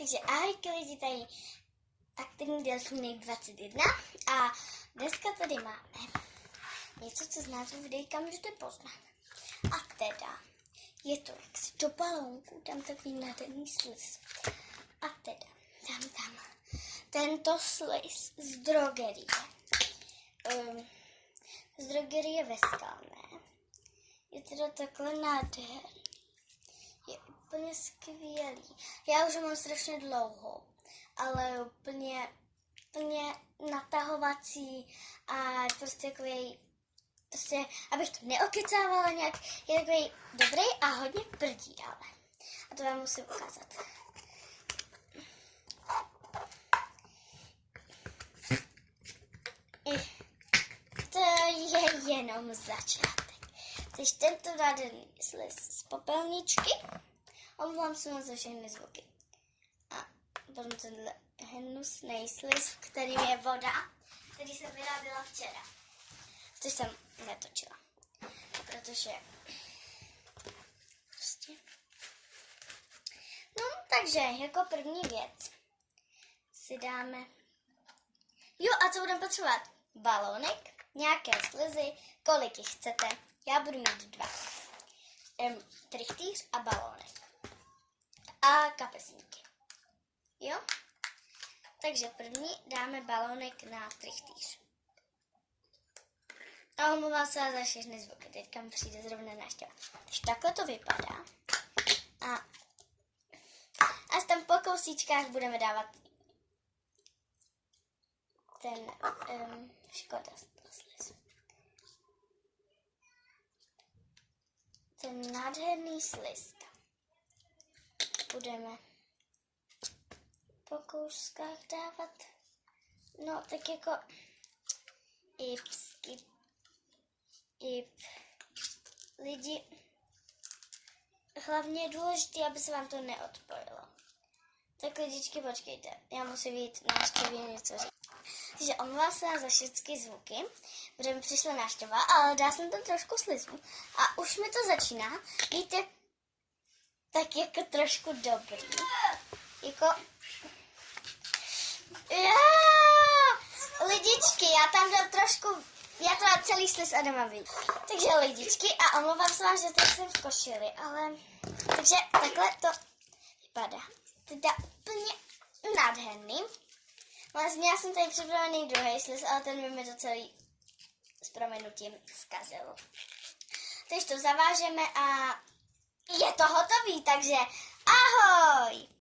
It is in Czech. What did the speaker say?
Takže ahojky lidi, tady aktivní delfínek 21 a dneska tady máme něco, co z názvu videjka můžete poznat. A teda je to jaksi do balónku, tam takový nádherný sliz. A teda dám tam tento sliz z drogerie. Z drogerie ve Skalné. Je teda takhle nádherný. Je úplně skvělý. Já už ho mám strašně dlouho, ale úplně natahovací a prostě takový, prostě, abych to neokecávala nějak, je takový dobrý a hodně prdí, ale. A to vám musím ukázat. To je jenom začátek. Takže tento nádherný sliz z popelničky. Omlouvám se moc za všechny zvuky. A potom tenhle hnusný sliz, v kterým je voda, který jsem vyráběla včera. Což jsem netočila. Protože prostě. No, takže jako první věc si dáme. Jo, a co budeme potřebovat? Balónek, nějaké slizy, kolik jich chcete. Já budu mít 2. Trichtýř a balónek. A kapesníky. Jo? Takže první dáme balónek na trichtýř. A omlouvám se za všechny zvuky. Teďka mi přijde zrovna návštěva. Takže takhle to vypadá. A tam po kousíčkách budeme dávat ten škoda sliz. Ten nádherný sliz. Budeme po kouskách dávat, no tak jako lidi, hlavně je důležité, aby se vám to neodpojilo. Tak lidičky, počkejte, já musím jít návštěvě něco říct. Takže omlouvám se za všechny zvuky, protože mi přišla návštěva, ale dá jsem tam trošku slizu a už mi to začíná být tak jako trošku dobrý. Jako lidičky, já tam dám trošku, já to dám celý sliz a doma vidím. Takže lidičky a omlouvám se vám, že teď jsem v košili, ale takže takhle to vypadá. Teda úplně nádherný. Vlastně já jsem tady připravený druhý sliz, ale ten mi to celý s prominutím zkazil. Takže to zavážeme a je to hotový, takže ahoj!